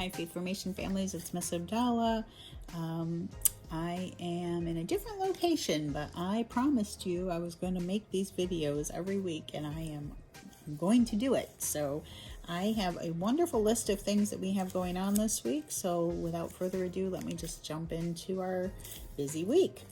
Hi Faith Formation families, it's Miss Abdallah. I am in a different location, but I promised you I was going to make these videos every week, and I'm going to do it. So I have a wonderful list of things that we have going on this week. So without further ado, let me just jump into our busy week.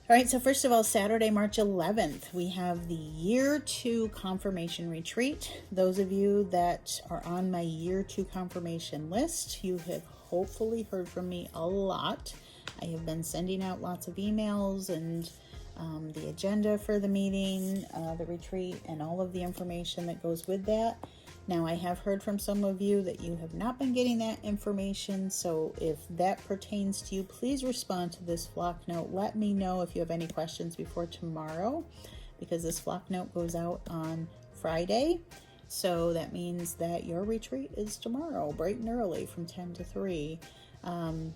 All right, so first of all, Saturday, March 11th, we have the Year 2 Confirmation Retreat. Those of you that are on my Year 2 Confirmation list, you have hopefully heard from me a lot. I have been sending out lots of emails and the agenda for the meeting, the retreat, and all of the information that goes with that. Now, I have heard from some of you that you have not been getting that information, so if that pertains to you, please respond to this flock note. Let me know if you have any questions before tomorrow, because this flock note goes out on Friday. So that means that your retreat is tomorrow, bright and early from 10 to 3.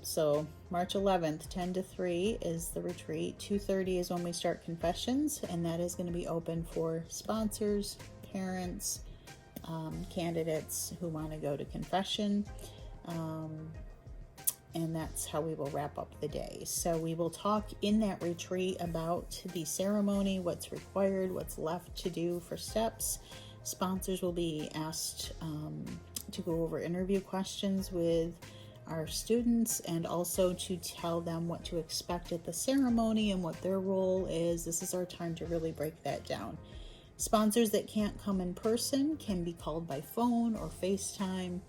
So March 11th, 10 to 3 is the retreat. 2:30 is when we start confessions, and that is going to be open for sponsors, parents, candidates who want to go to confession, and that's how we will wrap up the day. So we will talk in that retreat about the ceremony, what's required, what's left to do for steps. Sponsors will be asked to go over interview questions with our students, and also to tell them what to expect at the ceremony and what their role is. This is our time to really break that down. Sponsors that can't come in person can be called by phone or FaceTime.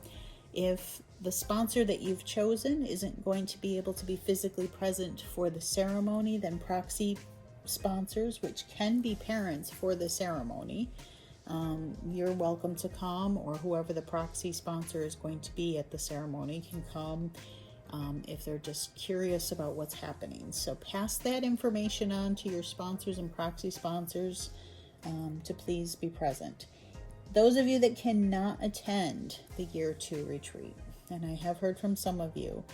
If the sponsor that you've chosen isn't going to be able to be physically present for the ceremony, then proxy sponsors, which can be parents for the ceremony, you're welcome to come, or whoever the proxy sponsor is going to be at the ceremony can come if they're just curious about what's happening. So pass that information on to your sponsors and proxy sponsors to please be present. Those of you that cannot attend the Year 2 retreat, and I have heard from some of you,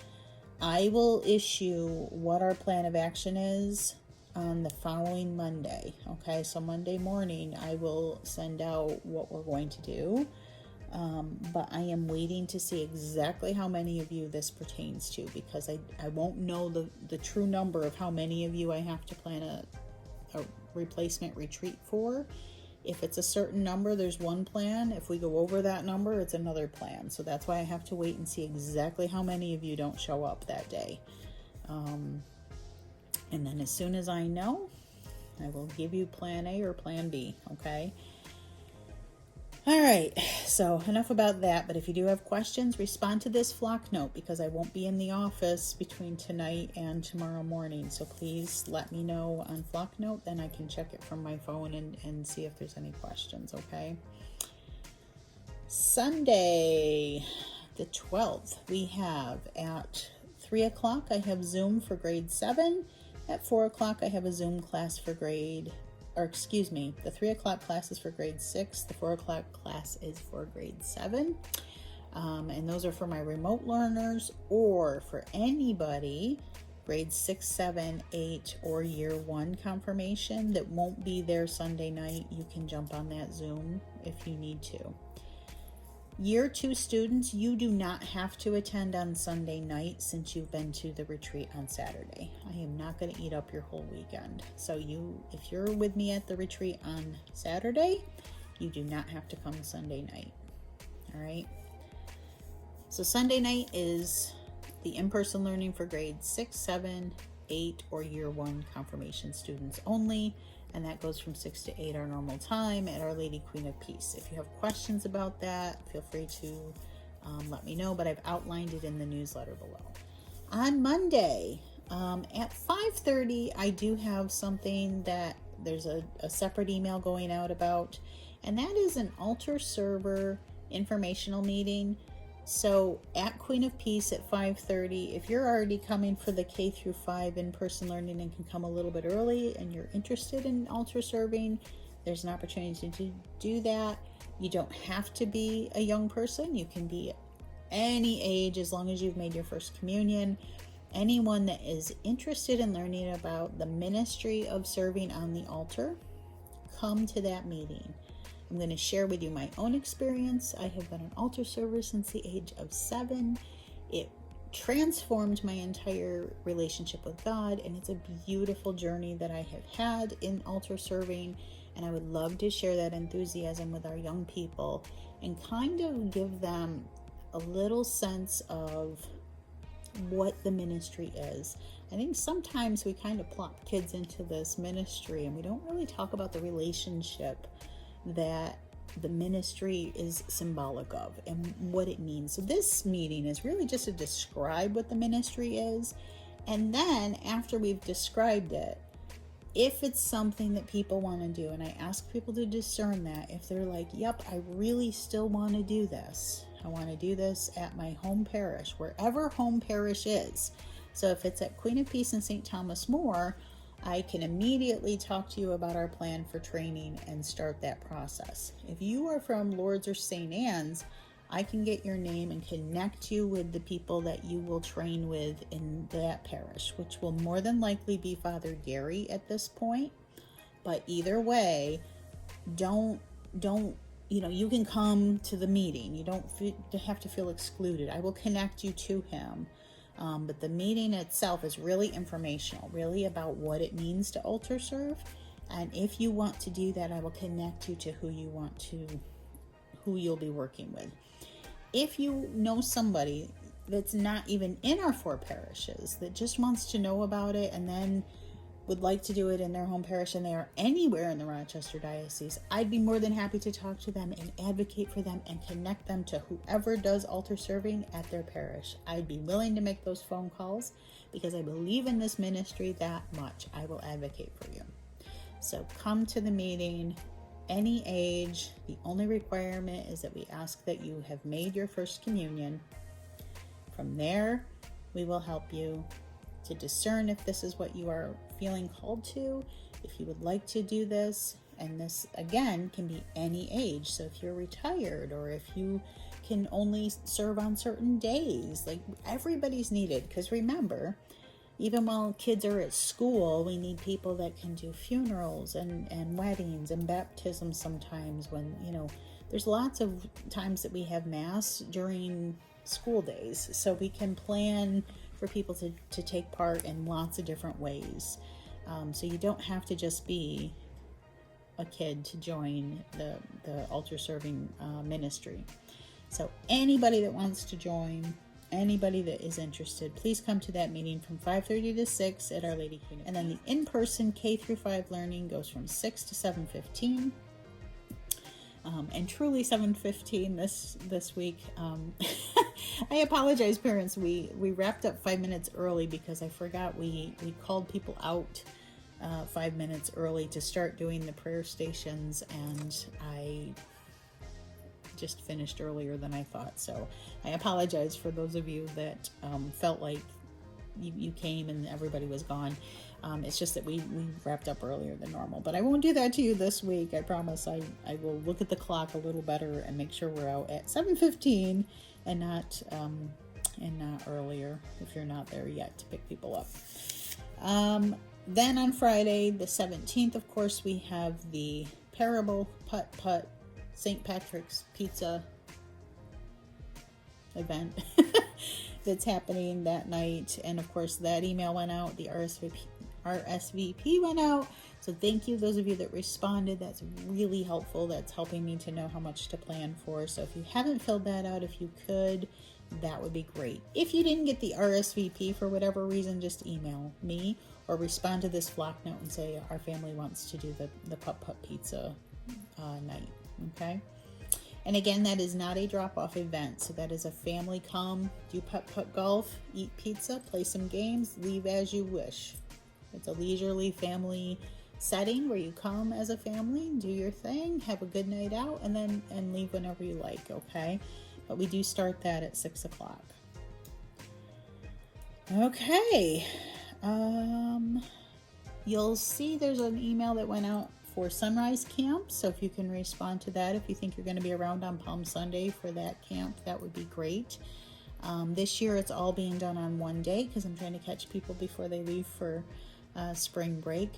I will issue what our plan of action is on the following Monday. Okay, so Monday morning I will send out what we're going to do, but I am waiting to see exactly how many of you this pertains to, because I won't know the true number of how many of you I have to plan a replacement retreat for. If it's a certain number, there's one plan. If we go over that number, it's another plan. So that's why I have to wait and see exactly how many of you don't show up that day. And then as soon as I know, I will give you plan A or plan B, okay? All right, so enough about that, but if you do have questions, respond to this flock note, because I won't be in the office between tonight and tomorrow morning. So please let me know on flock note, then I can check it from my phone and see if there's any questions, okay? Sunday, the 12th, we have at 3 o'clock, I have Zoom for grade 7. At 4 o'clock, I have a Zoom class for the 3 o'clock class is for grade 6. The 4 o'clock class is for grade 7. And those are for my remote learners, or for anybody, grade 6, 7, 8, or year 1 confirmation that won't be there Sunday night. You can jump on that Zoom if you need to. Year 2 students, you do not have to attend on Sunday night since you've been to the retreat on Saturday. I am not going to eat up your whole weekend. So if you're with me at the retreat on Saturday, you do not have to come Sunday night. All right. So Sunday night is the in-person learning for grades 6, 7, 8, or year 1 confirmation students only. And that goes from 6 to 8 our normal time at Our Lady Queen of Peace. If you have questions about that, feel free to let me know, but I've outlined it in the newsletter below. On Monday at 5:30, I do have something that there's a separate email going out about, and that is an altar server informational meeting. So at Queen of Peace at 5:30, if you're already coming for the K through 5 in-person learning and can come a little bit early and you're interested in altar serving, there's an opportunity to do that. You don't have to be a young person. You can be any age as long as you've made your first communion. Anyone that is interested in learning about the ministry of serving on the altar, come to that meeting. I'm going to share with you my own experience. I have been an altar server since the age of 7. It transformed my entire relationship with God, and it's a beautiful journey that I have had in altar serving, and I would love to share that enthusiasm with our young people and kind of give them a little sense of what the ministry is. I think sometimes we kind of plop kids into this ministry and we don't really talk about the relationship that the ministry is symbolic of and what it means. So this meeting is really just to describe what the ministry is. And then after we've described it, if it's something that people want to do, and I ask people to discern that, if they're like, yep, I really still want to do this. I want to do this at my home parish, wherever home parish is. So if it's at Queen of Peace in St. Thomas More, I can immediately talk to you about our plan for training and start that process. If you are from Lourdes or St. Anne's, I can get your name and connect you with the people that you will train with in that parish, which will more than likely be Father Gary at this point. But either way, don't you can come to the meeting. You don't have to feel excluded. I will connect you to him. But the meeting itself is really informational, really about what it means to altar serve. And if you want to do that, I will connect you to who you'll be working with. If you know somebody that's not even in our 4 parishes that just wants to know about it and then would like to do it in their home parish and they are anywhere in the Rochester Diocese, I'd be more than happy to talk to them and advocate for them and connect them to whoever does altar serving at their parish. I'd be willing to make those phone calls because I believe in this ministry that much. I will advocate for you. So come to the meeting, any age. The only requirement is that we ask that you have made your first communion. From there, we will help you to discern if this is what you are feeling called to, if you would like to do this. And this, again, can be any age. So if you're retired or if you can only serve on certain days, like everybody's needed. Because remember, even while kids are at school, we need people that can do funerals and weddings and baptisms sometimes when, there's lots of times that we have mass during school days. So we can plan for people to take part in lots of different ways. So you don't have to just be a kid to join the altar serving ministry. So anybody that wants to join, anybody that is interested, please come to that meeting from 5:30 to 6 at Our Lady Queen. And then the in-person K-5 learning goes from 6 to 7:15. And truly 7:15 this week. I apologize, parents. We wrapped up 5 minutes early because I forgot we called people out 5 minutes early to start doing the prayer stations, and I just finished earlier than I thought. So I apologize for those of you that felt like you came and everybody was gone. It's just that we wrapped up earlier than normal, but I won't do that to you this week. I promise. I will look at the clock a little better and make sure we're out at 7:15 and not earlier if you're not there yet to pick people up. Then on Friday, the 17th, of course, we have the Parable Putt St. Patrick's Pizza event that's happening that night. And of course, that email went out, the RSVP went out. So thank you, those of you that responded. That's really helpful. That's helping me to know how much to plan for. So if you haven't filled that out, if you could, that would be great. If you didn't get the RSVP for whatever reason, just email me or respond to this flock note and say our family wants to do the putt pizza night. Okay. And again, that is not a drop-off event. So that is a family come, do putt golf, eat pizza, play some games, leave as you wish. It's a leisurely family setting where you come as a family, do your thing, have a good night out, and leave whenever you like, okay? But we do start that at 6 o'clock. Okay. You'll see there's an email that went out for Sunrise Camp, so if you can respond to that, if you think you're going to be around on Palm Sunday for that camp, that would be great. This year it's all being done on one day because I'm trying to catch people before they leave for spring break.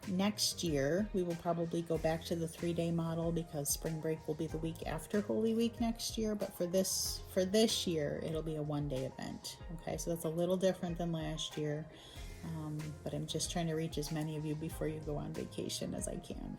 Next year, we will probably go back to the 3-day model because spring break will be the week after Holy Week next year. But for this year, it'll be a 1-day event. Okay, so that's a little different than last year. But I'm just trying to reach as many of you before you go on vacation as I can.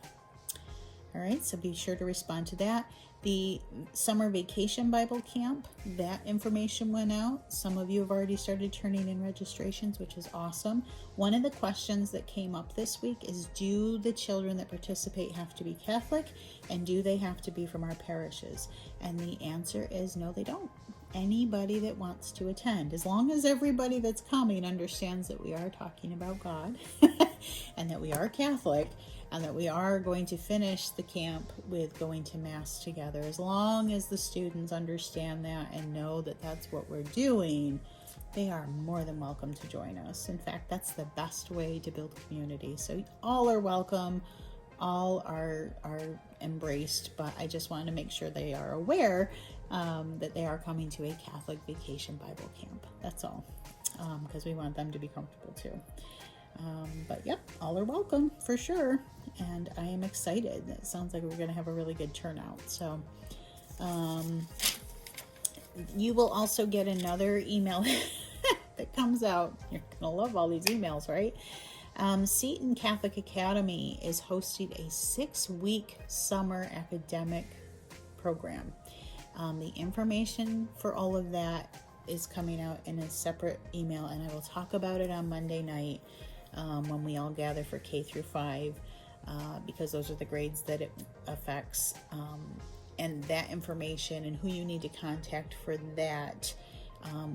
All right, so be sure to respond to that. The summer vacation Bible camp, that information went out. Some of you have already started turning in registrations, which is awesome. One of the questions that came up this week is, do the children that participate have to be Catholic, and do they have to be from our parishes? And the answer is no, they don't. Anybody that wants to attend, as long as everybody that's coming understands that we are talking about God and that we are Catholic, and that we are going to finish the camp with going to Mass together. As long as the students understand that and know that that's what we're doing, they are more than welcome to join us. In fact, that's the best way to build community. So all are welcome, all are embraced, but I just want to make sure they are aware that they are coming to a Catholic Vacation Bible Camp. That's all, because we want them to be comfortable too. But yep, all are welcome for sure. And I am excited. It sounds like we're going to have a really good turnout. So you will also get another email that comes out. You're going to love all these emails, right? Seton Catholic Academy is hosting a 6-week summer academic program. The information for all of that is coming out in a separate email, and I will talk about it on Monday night when we all gather for K through 5, because those are the grades that it affects, and that information and who you need to contact for that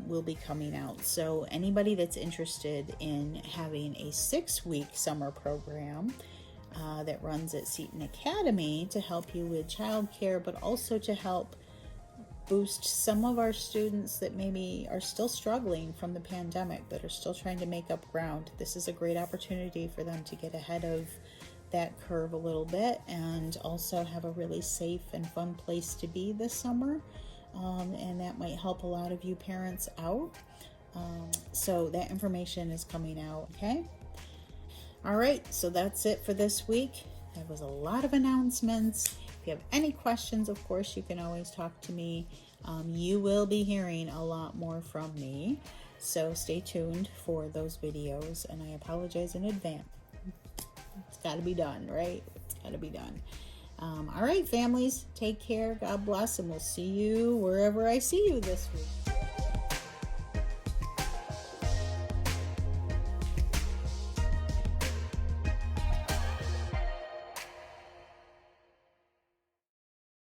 will be coming out. So anybody that's interested in having a 6-week summer program that runs at Seton Academy to help you with childcare, but also to help boost some of our students that maybe are still struggling from the pandemic, that are still trying to make up ground. This is a great opportunity for them to get ahead of that curve a little bit and also have a really safe and fun place to be this summer. And that might help a lot of you parents out. So that information is coming out, okay? All right, so that's it for this week. There was a lot of announcements. If you have any questions, of course, you can always talk to me. You will be hearing a lot more from me, so stay tuned for those videos, and I apologize in advance. It's got to be done, right? It's got to be done. All right, families, take care. God bless, and we'll see you wherever I see you this week.